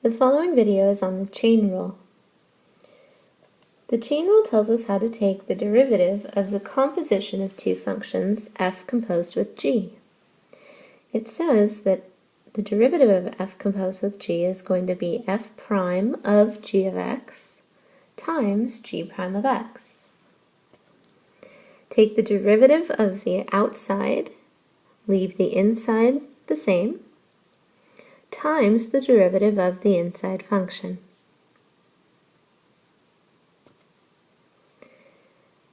The following video is on the chain rule. The chain rule tells us how to take the derivative of the composition of two functions f composed with g. It says that the derivative of f composed with g is going to be f prime of g of x times g prime of x. Take the derivative of the outside, leave the inside the same, times the derivative of the inside function.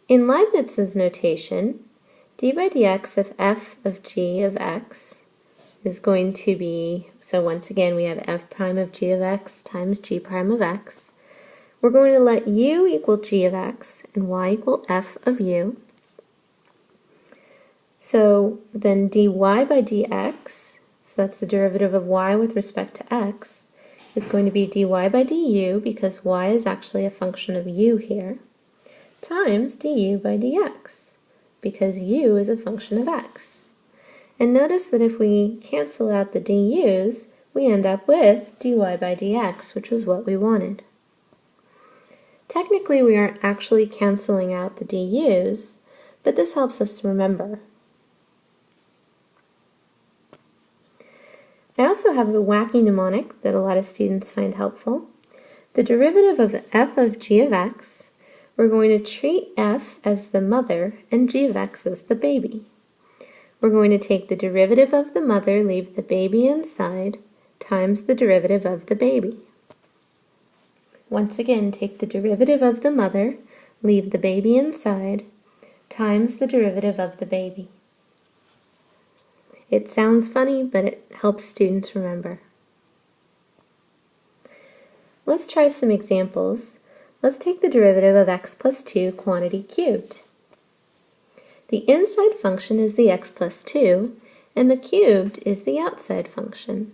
In Leibniz's notation, d by dx of f of g of x is going to be, so once again we have f prime of g of x times g prime of x. We're going to let u equal g of x and y equal f of u. So then dy by dx, so that's the derivative of y with respect to x, is going to be dy by du, because y is actually a function of u here, times du by dx, because u is a function of x. And notice that if we cancel out the du's, we end up with dy by dx, which was what we wanted. Technically, we aren't actually canceling out the du's, but this helps us to remember. I also have a wacky mnemonic that a lot of students find helpful. The derivative of f of g of x, we're going to treat f as the mother and g of x as the baby. We're going to take the derivative of the mother, leave the baby inside, times the derivative of the baby. Once again, take the derivative of the mother, leave the baby inside, times the derivative of the baby. It sounds funny, but it helps students remember. Let's try some examples. Let's take the derivative of x plus 2 quantity cubed. The inside function is the x plus 2, and the cubed is the outside function.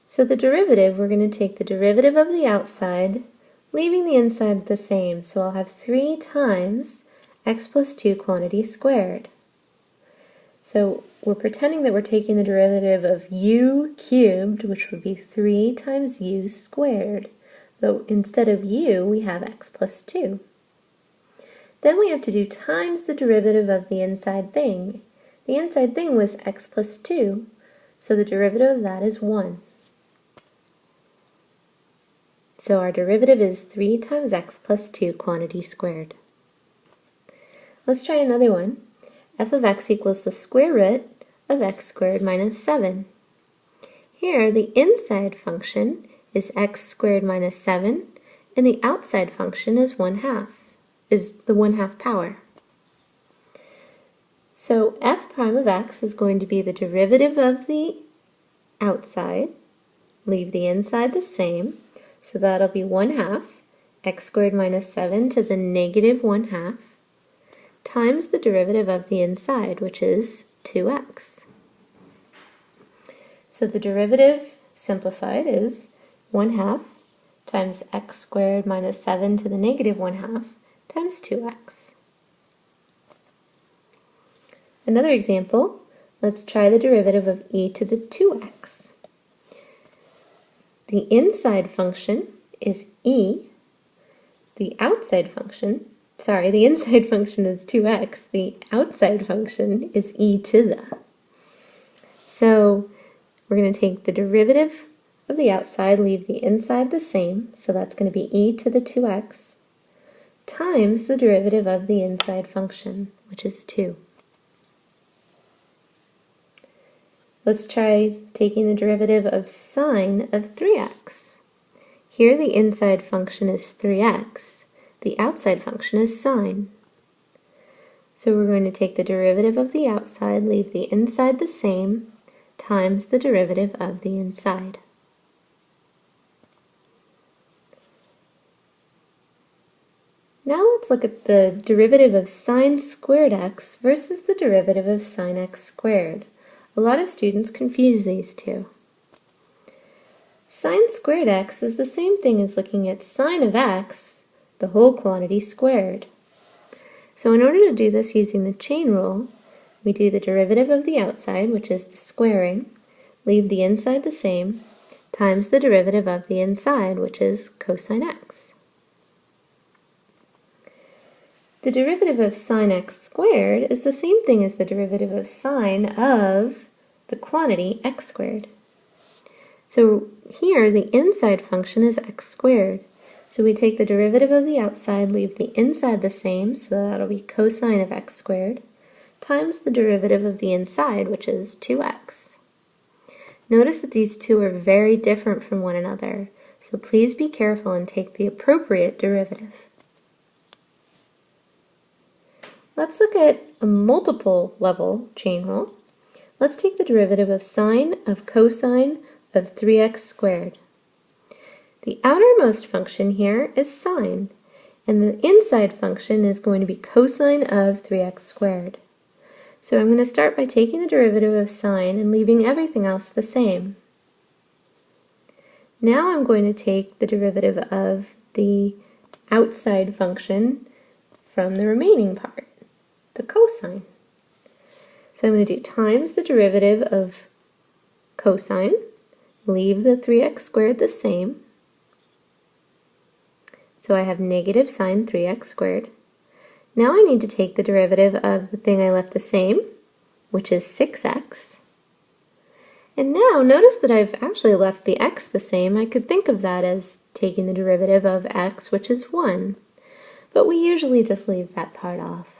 So the derivative, we're going to take the derivative of the outside, leaving the inside the same. So I'll have 3 times x plus 2 quantity squared. So we're pretending that we're taking the derivative of u cubed, which would be 3 times u squared. But instead of u, we have x plus 2. Then we have to do times the derivative of the inside thing. The inside thing was x plus 2, so the derivative of that is 1. So our derivative is 3 times x plus 2 quantity squared. Let's try another one. F of x equals the square root of x squared minus 7. Here, the inside function is x squared minus 7, and the outside function is 1/2, is the 1/2 power. So f prime of x is going to be the derivative of the outside, leave the inside the same, so that'll be 1/2, x squared minus 7 to the negative 1/2, times the derivative of the inside, which is 2x. So the derivative simplified is 1/2 times x squared minus 7 to the negative 1/2 times 2x. Another example, let's try the derivative of e to the 2x. The inside function is e, the inside function is 2x, the outside function is e to the. So we're going to take the derivative of the outside, leave the inside the same, so that's going to be e to the 2x, times the derivative of the inside function, which is 2. Let's try taking the derivative of sine of 3x. Here the inside function is 3x. The outside function is sine. So we're going to take the derivative of the outside, leave the inside the same, times the derivative of the inside. Now let's look at the derivative of sine squared x versus the derivative of sine x squared. A lot of students confuse these two. Sine squared x is the same thing as looking at sine of x, the whole quantity squared. So in order to do this using the chain rule, we do the derivative of the outside, which is the squaring, leave the inside the same, times the derivative of the inside, which is cosine x. The derivative of sine x squared is the same thing as the derivative of sine of the quantity x squared. So here the inside function is x squared. So we take the derivative of the outside, leave the inside the same, so that'll be cosine of x squared, times the derivative of the inside, which is 2x. Notice that these two are very different from one another, so please be careful and take the appropriate derivative. Let's look at a multiple level chain rule. Let's take the derivative of sine of cosine of 3x squared. The outermost function here is sine, and the inside function is going to be cosine of 3x squared. So I'm going to start by taking the derivative of sine and leaving everything else the same. Now I'm going to take the derivative of the outside function from the remaining part, the cosine. So I'm going to do times the derivative of cosine, leave the 3x squared the same. So I have negative sine 3x squared. Now I need to take the derivative of the thing I left the same, which is 6x. And now notice that I've actually left the x the same. I could think of that as taking the derivative of x, which is 1. But we usually just leave that part off.